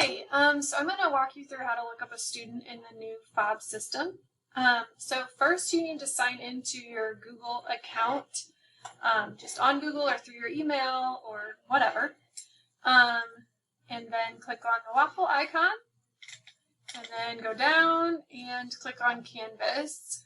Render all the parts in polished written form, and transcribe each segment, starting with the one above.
Okay, so I'm going to walk you through how to look up a student in the new FOB system. So first you need to sign into your Google account, just on Google or through your email or whatever. And then click on the waffle icon, and then go down and click on Canvas.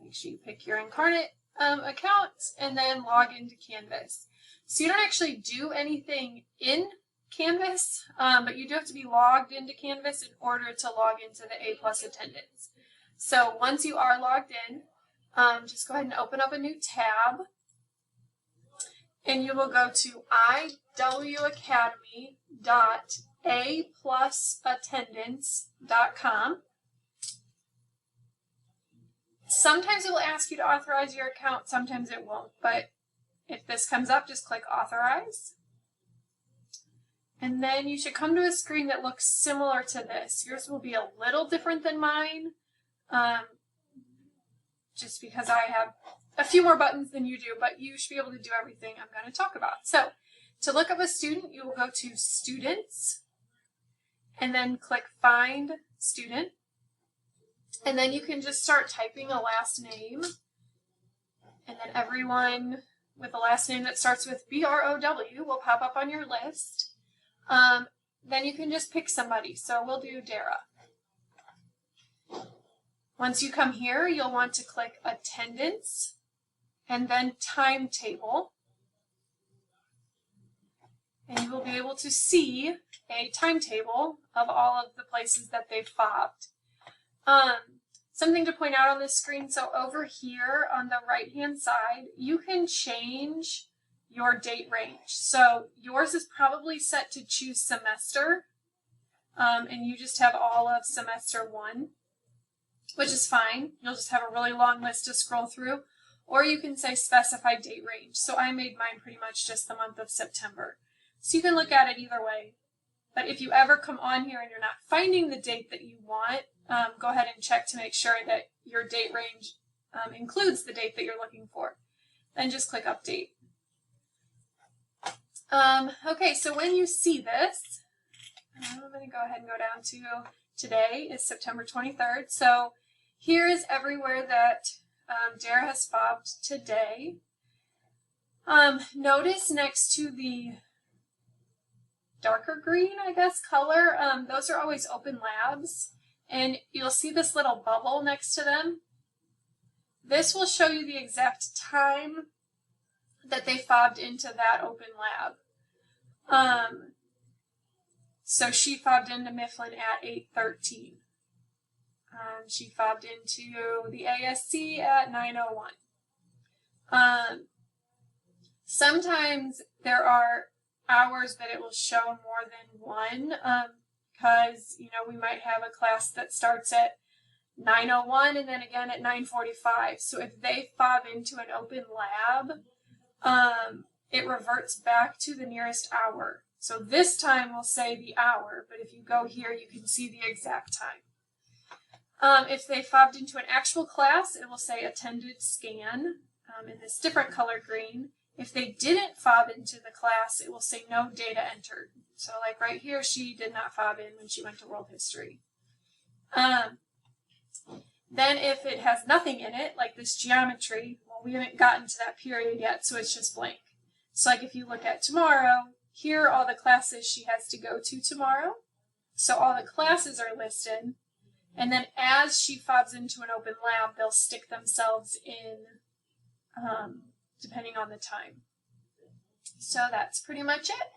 Make sure you pick your Incarnate account and then log into Canvas. So you don't actually do anything in Canvas, but you do have to be logged into Canvas in order to log into the A+ attendance. So once you are logged in, just go ahead and open up a new tab, and you will go to iwacademy.aplusattendance.com. Sometimes it will ask you to authorize your account, sometimes it won't, but if this comes up, just click Authorize. And then you should come to a screen that looks similar to this. Yours will be a little different than mine, just because I have a few more buttons than you do, but you should be able to do everything I'm going to talk about. So to look up a student, you will go to Students, and then click Find Student. And then you can just start typing a last name, and then everyone with a last name that starts with B-R-O-W will pop up on your list. Then you can just pick somebody. So we'll do Dara. Once you come here, you'll want to click Attendance and then Timetable. And you will be able to see a timetable of all of the places that they've fobbed. Something to point out on this screen, so over here on the right-hand side, you can change your date range. So yours is probably set to choose semester, and you just have all of semester 1, which is fine. You'll just have a really long list to scroll through, or you can say specify date range. So I made mine pretty much just the month of September. So you can look at it either way. But if you ever come on here and you're not finding the date that you want, go ahead and check to make sure that your date range includes the date that you're looking for. Then just click Update. Okay, so when you see this, I'm going to go ahead and go down to today is September 23rd. So here is everywhere that Dara has fobbed today. Notice next to the darker green, I guess, color, those are always open labs. And you'll see this little bubble next to them. This will show you the exact time that they fobbed into that open lab. So she fobbed into Mifflin at 8:13. She fobbed into the ASC at 9:01. Sometimes there are hours that it will show more than one, because, you know, we might have a class that starts at 9:01 and then again at 9:45. So if they fob into an open lab, it reverts back to the nearest hour. So this time we'll say the hour, but if you go here, you can see the exact time. If they fobbed into an actual class, it will say attended scan in this different color green. If they didn't fob into the class, it will say no data entered. So like right here, she did not fob in when she went to world history. Then if it has nothing in it, like this geometry, well, we haven't gotten to that period yet, so it's just blank. So like if you look at tomorrow, here are all the classes she has to go to tomorrow. So all the classes are listed. And then as she fobs into an open lab, they'll stick themselves in, depending on the time. So that's pretty much it.